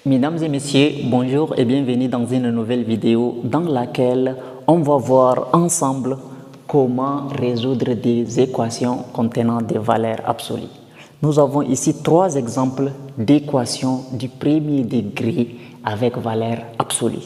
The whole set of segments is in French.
Mesdames et messieurs, bonjour et bienvenue dans une nouvelle vidéo dans laquelle on va voir ensemble comment résoudre des équations contenant des valeurs absolues. Nous avons ici trois exemples d'équations du premier degré avec valeur absolue.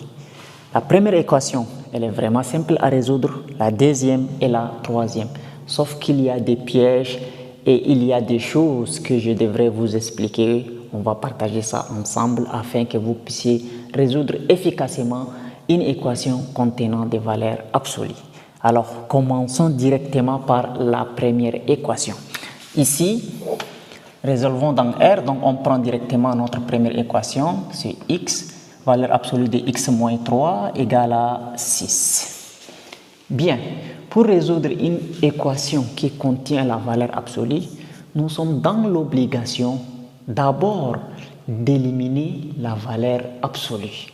La première équation, elle est vraiment simple à résoudre, la deuxième et la troisième. Sauf qu'il y a des pièges et il y a des choses que je devrais vous expliquer. On va partager ça ensemble afin que vous puissiez résoudre efficacement une équation contenant des valeurs absolues. Alors, commençons directement par la première équation. Ici, résolvons dans R, donc on prend directement notre première équation, c'est x, valeur absolue de x moins 3 égale à 6. Bien, pour résoudre une équation qui contient la valeur absolue, nous sommes dans l'obligation d'abord d'éliminer la valeur absolue.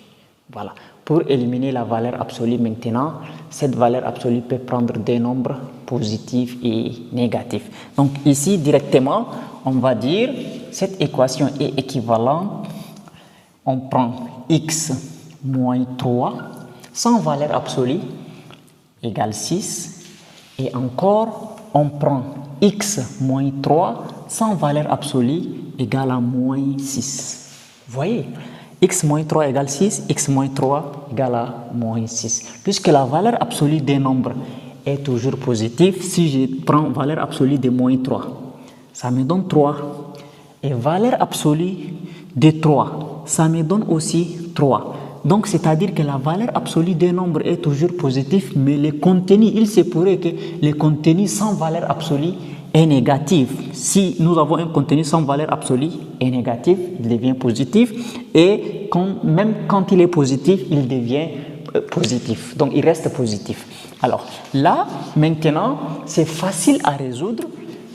Voilà. Pour éliminer la valeur absolue maintenant, cette valeur absolue peut prendre des nombres positifs et négatifs. Donc ici, directement, on va dire cette équation est équivalente. On prend x moins 3 sans valeur absolue égale 6. Et encore, on prend x moins 3 sans valeur absolue égale à moins 6. Vous voyez, x moins 3 égale 6, x moins 3 égale à moins 6. Puisque la valeur absolue des nombres est toujours positive, si je prends valeur absolue de moins 3, ça me donne 3. Et valeur absolue de 3, ça me donne aussi 3. Donc, c'est-à-dire que la valeur absolue des nombres est toujours positive, mais le contenu, il se pourrait que le contenu sans valeur absolue est négatif. Si nous avons un contenu sans valeur absolue est négatif, il devient positif. Et même quand il est positif, il devient positif. Donc, il reste positif. Alors, là, maintenant, c'est facile à résoudre.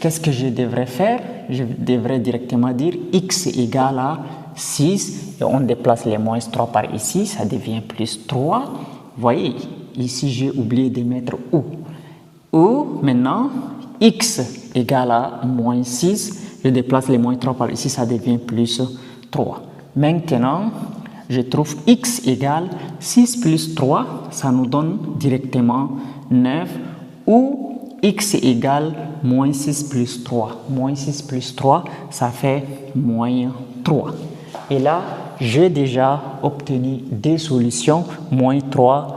Qu'est-ce que je devrais faire? Je devrais directement dire x égale à 6. Et on déplace les moins 3 par ici, ça devient plus 3. Vous voyez, ici, j'ai oublié de mettre ou. Ou, maintenant, x égale à moins 6. Je déplace les moins 3 par ici, ça devient plus 3. Maintenant, je trouve x égale 6 plus 3, ça nous donne directement 9. Ou x égale moins 6 plus 3. Moins 6 plus 3, ça fait moins 3. Et là, j'ai déjà obtenu des solutions, moins 3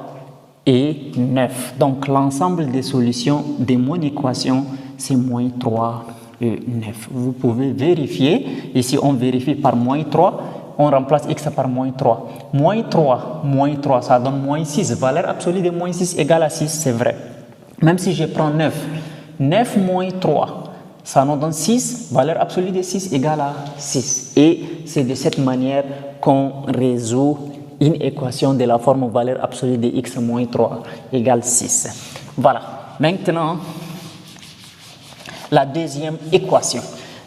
et 9. Donc, l'ensemble des solutions de mon équation, c'est moins 3 et 9. Vous pouvez vérifier. Ici, on vérifie par moins 3. On remplace x par moins 3. Moins 3, ça donne moins 6. Valeur absolue de moins 6 égale à 6, c'est vrai. Même si je prends 9, 9 moins 3, ça nous donne 6. Valeur absolue de 6 égale à 6. Et c'est de cette manière qu'on résout une équation de la forme valeur absolue de x moins 3 égale 6. Voilà. Maintenant, la deuxième équation.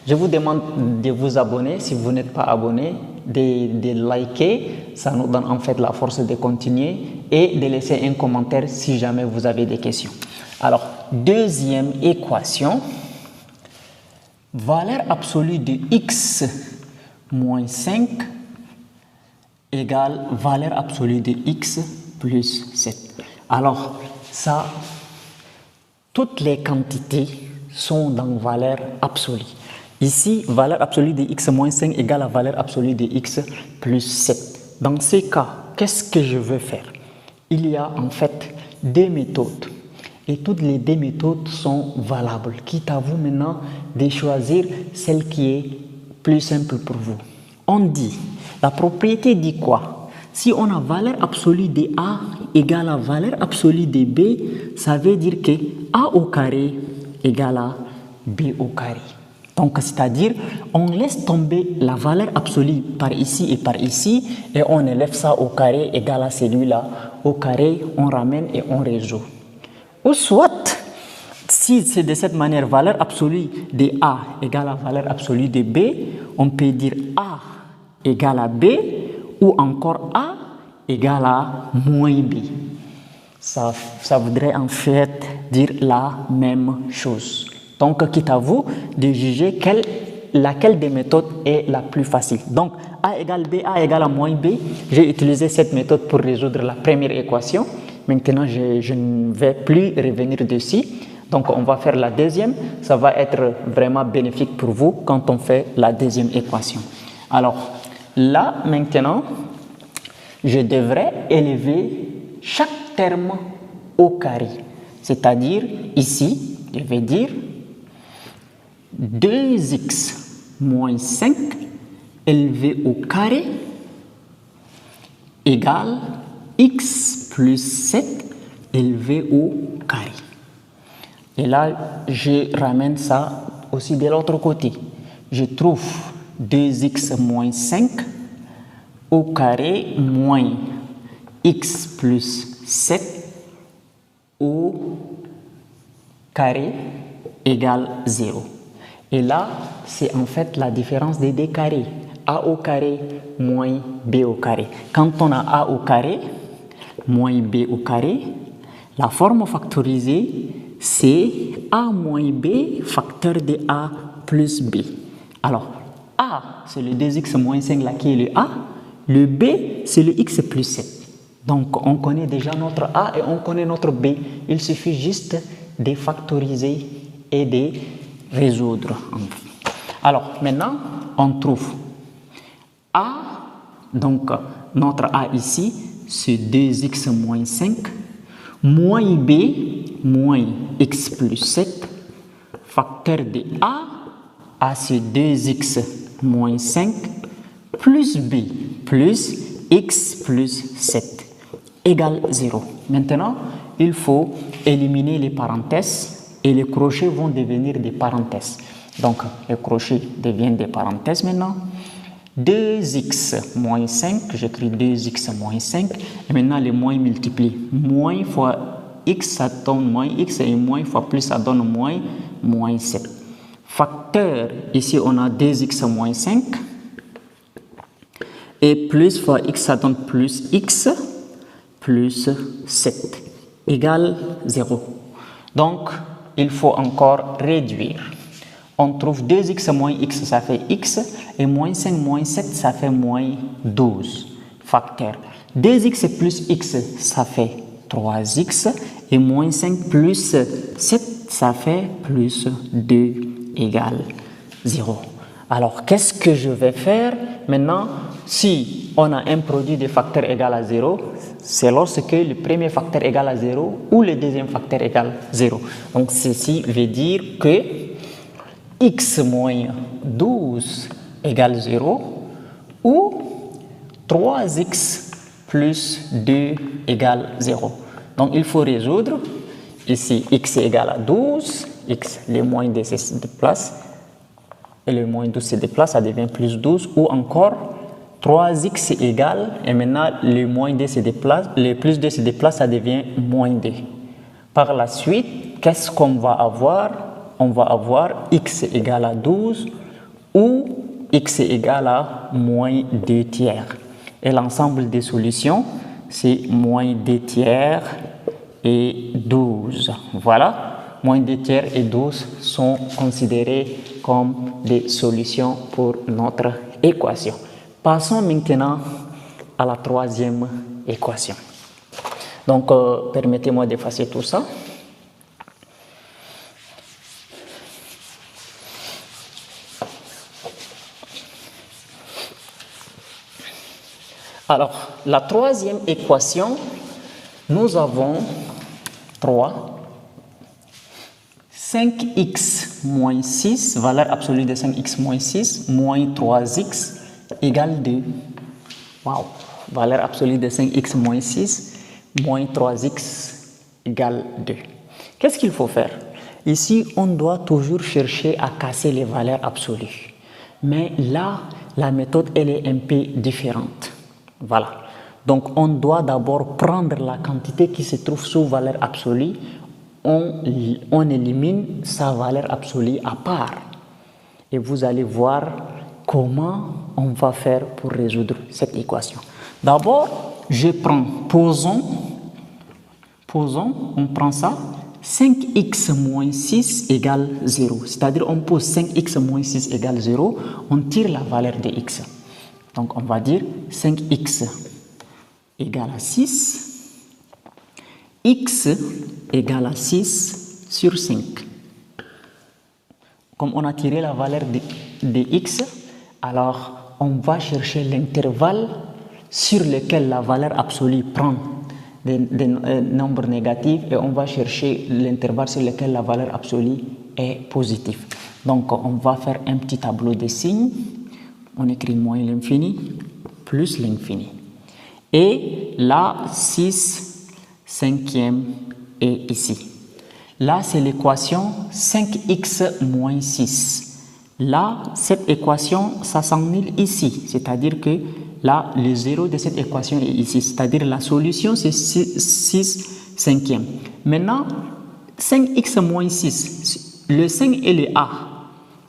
Je vous demande de vous abonner si vous n'êtes pas abonné, de liker, ça nous donne en fait la force de continuer et de laisser un commentaire si jamais vous avez des questions. Alors, deuxième équation, valeur absolue de x moins 5 égale valeur absolue de x plus 7. Alors, ça, toutes les quantités sont dans valeur absolue. Ici, valeur absolue de x moins 5 égale à valeur absolue de x plus 7. Dans ces cas, qu'est-ce que je veux faire? Il y a en fait deux méthodes. Et toutes les deux méthodes sont valables. Quitte à vous maintenant de choisir celle qui est plus simple pour vous. On dit, la propriété dit quoi? Si on a valeur absolue de A égale à valeur absolue de B, ça veut dire que A au carré égale à B au carré. Donc, c'est-à-dire, on laisse tomber la valeur absolue par ici et on élève ça au carré égal à celui-là. Au carré, on ramène et on résout. Ou soit, si c'est de cette manière, valeur absolue de A égale à valeur absolue de B, on peut dire A égale à B ou encore A égale à moins B. Ça voudrait en fait dire la même chose. Donc, quitte à vous de juger laquelle des méthodes est la plus facile. Donc, A égale B, A égale à moins B. J'ai utilisé cette méthode pour résoudre la première équation. Maintenant, je ne vais plus revenir dessus. Donc, on va faire la deuxième. Ça va être vraiment bénéfique pour vous quand on fait la deuxième équation. Alors, là, maintenant, je devrais élever chaque terme au carré. C'est-à-dire, ici, je vais dire 2x moins 5 élevé au carré égale x plus 7 élevé au carré. Et là, je ramène ça aussi de l'autre côté. Je trouve 2x moins 5 au carré moins x plus 7 au carré égale 0. Et là, c'est en fait la différence des deux carrés. A au carré moins B au carré. Quand on a A au carré moins B au carré, la forme factorisée, c'est A moins B facteur de A plus B. Alors, A, c'est le 2x moins 5 là qui est le A. Le B, c'est le x plus 7. Donc, on connaît déjà notre A et on connaît notre B. Il suffit juste de factoriser et de résoudre. Alors, maintenant, on trouve A, donc notre A ici, c'est 2x moins 5, moins B, moins x plus 7, facteur de A c'est 2x moins 5, plus B, plus x plus 7, égale 0. Maintenant, il faut éliminer les parenthèses et les crochets vont devenir des parenthèses. Donc, les crochets deviennent des parenthèses maintenant. 2x moins 5, j'écris 2x moins 5, et maintenant les moins multiplient. Moins fois x, ça donne moins x, et moins fois plus, ça donne moins 7. Facteur, ici on a 2x moins 5, et plus fois x, ça donne plus x, plus 7, égale 0. Donc, il faut encore réduire. On trouve 2x moins x, ça fait x, et moins 5 moins 7, ça fait moins 12. Facteur. 2x plus x, ça fait 3x, et moins 5 plus 7, ça fait plus 2 égale 0. Alors, qu'est-ce que je vais faire maintenant? Si on a un produit de facteur égal à 0, c'est lorsque le premier facteur égal à 0 ou le deuxième facteur égal à 0. Donc, ceci veut dire que x moins 12 égale 0 ou 3x plus 2 égale 0. Donc, il faut résoudre. Ici, x est égal à 12, x, le moins 2 se déplace, et le moins 12 se déplace, ça devient plus 12, ou encore 3x est égal, et maintenant le moins 2 se déplace, le plus 2 se déplace, ça devient moins 2. Par la suite, qu'est-ce qu'on va avoir? On va avoir x égale à 12 ou x égale à moins 2 tiers. Et l'ensemble des solutions, c'est moins 2 tiers et 12. Voilà, moins 2 tiers et 12 sont considérés comme des solutions pour notre équation. Passons maintenant à la troisième équation. Donc, permettez-moi d'effacer tout ça. Alors, la troisième équation, nous avons 5x moins 6, valeur absolue de 5x moins 6, moins 3x égale 2. Wow! Valeur absolue de 5x moins 6, moins 3x égale 2. Qu'est-ce qu'il faut faire? Ici, on doit toujours chercher à casser les valeurs absolues. Mais là, la méthode, elle est un peu différente. Voilà. Donc, on doit d'abord prendre la quantité qui se trouve sous valeur absolue. On élimine sa valeur absolue à part. Et vous allez voir comment on va faire pour résoudre cette équation. D'abord, je prends, posons, on prend ça, 5x moins 6 égale 0. C'est-à-dire, on pose 5x moins 6 égale 0, on tire la valeur de x. Donc on va dire 5x égale à 6, x égale à 6 sur 5. Comme on a tiré la valeur de x, alors on va chercher l'intervalle sur lequel la valeur absolue prend des nombres négatifs et on va chercher l'intervalle sur lequel la valeur absolue est positive. Donc on va faire un petit tableau de signes. On écrit moins l'infini plus l'infini. Et là, 6 cinquième est ici. Là, c'est l'équation 5x moins 6. Là, cette équation, ça s'annule ici. C'est-à-dire que là, le zéro de cette équation est ici. C'est-à-dire la solution, c'est 6 cinquième. Maintenant, 5x moins 6, le 5 est le a,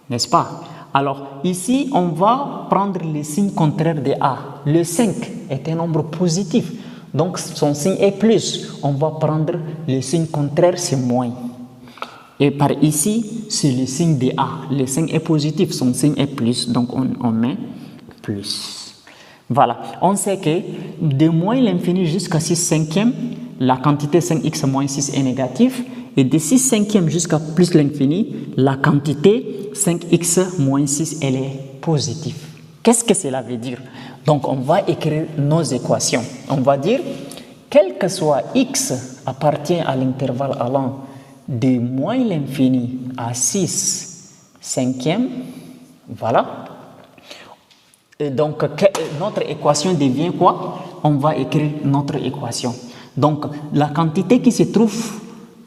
n'est-ce pas? Alors, ici, on va prendre le signe contraire de a. Le 5 est un nombre positif. Donc, son signe est plus. On va prendre le signe contraire, c'est moins. Et par ici, c'est le signe de A. Le signe est positif, son signe est plus. Donc, on met plus. Voilà. On sait que de moins l'infini jusqu'à 6 cinquième, la quantité 5x moins 6 est négative. Et de 6 cinquième jusqu'à plus l'infini, la quantité 5x moins 6, elle est positive. Qu'est-ce que cela veut dire? Donc, on va écrire nos équations. On va dire, quel que soit x appartient à l'intervalle allant de moins l'infini à 6 cinquième, voilà. Et donc, notre équation devient quoi? On va écrire notre équation. Donc, la quantité qui se trouve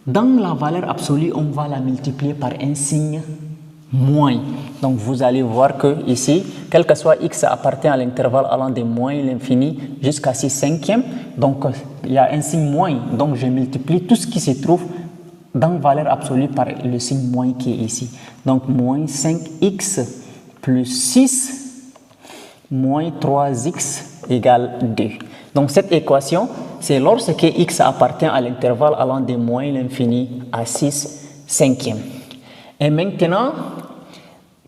dans la valeur absolue, on va la multiplier par un signe moins. Donc, vous allez voir que ici, quel que soit x appartient à l'intervalle allant de moins l'infini jusqu'à 6 cinquième. Donc, il y a un signe moins. Donc, je multiplie tout ce qui se trouve dans valeur absolue par le signe moins qui est ici. Donc, moins 5x plus 6 moins 3x égale 2. Donc, cette équation, c'est lorsque x appartient à l'intervalle allant de moins l'infini à 6 cinquième. Et maintenant,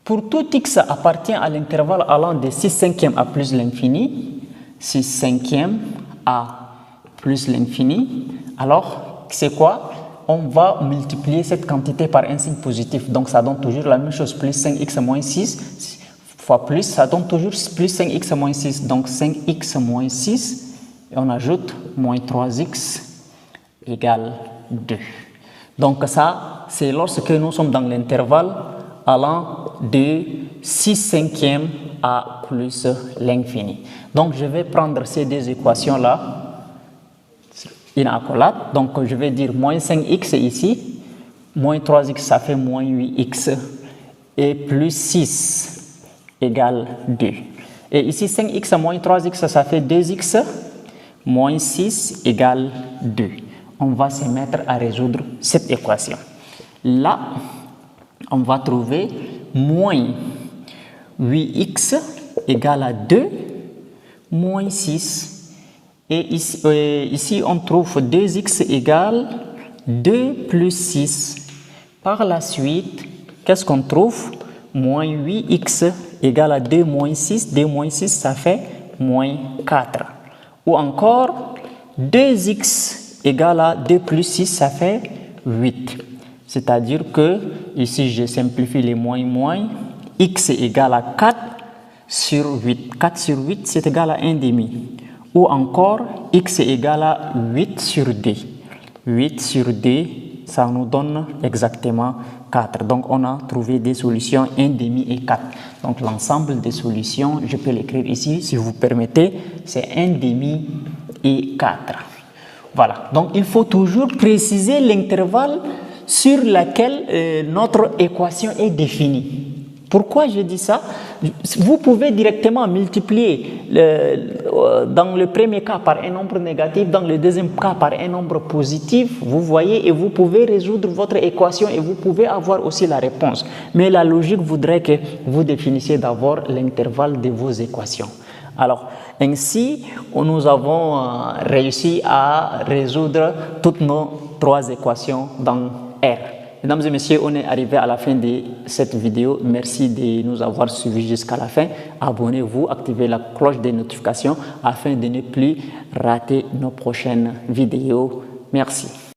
pour tout x appartient à l'intervalle allant de 6 cinquième à plus l'infini, 6 cinquième à plus l'infini, alors c'est quoi? On va multiplier cette quantité par un signe positif. Donc ça donne toujours la même chose, plus 5x moins 6 fois plus, ça donne toujours plus 5x moins 6. Donc 5x moins 6, et on ajoute moins 3x égale 2. Donc ça, c'est lorsque nous sommes dans l'intervalle allant de 6 cinquièmes à plus l'infini. Donc je vais prendre ces deux équations-là, une accolade. Donc je vais dire moins 5x ici, moins 3x ça fait moins 8x, et plus 6 égale 2. Et ici 5x moins 3x ça fait 2x, moins 6 égale 2. On va se mettre à résoudre cette équation. Là, on va trouver moins 8x égale à 2, moins 6. Et ici, on trouve 2x égale 2 plus 6. Par la suite, qu'est-ce qu'on trouve? Moins 8x égale à 2 moins 6. 2 moins 6, ça fait moins 4. Ou encore, 2x égale à 2 plus 6, ça fait 8. C'est-à-dire que, ici je simplifie les moins, x égale à 4 sur 8. 4 sur 8, c'est égal à 1 demi. Ou encore, x égale à 8 sur 2. 8 sur 2, ça nous donne exactement 4. Donc, on a trouvé des solutions 1 demi et 4. Donc, l'ensemble des solutions, je peux l'écrire ici, si vous permettez, c'est 1 demi et 4. Voilà. Donc, il faut toujours préciser l'intervalle sur lequel notre équation est définie. Pourquoi je dis ça? Vous pouvez directement multiplier dans le premier cas par un nombre négatif, dans le deuxième cas par un nombre positif, vous voyez, et vous pouvez résoudre votre équation et vous pouvez avoir aussi la réponse. Mais la logique voudrait que vous définissiez d'abord l'intervalle de vos équations. Alors, ainsi, nous avons réussi à résoudre toutes nos trois équations dans R. Mesdames et messieurs, on est arrivé à la fin de cette vidéo. Merci de nous avoir suivis jusqu'à la fin. Abonnez-vous, activez la cloche des notifications afin de ne plus rater nos prochaines vidéos. Merci.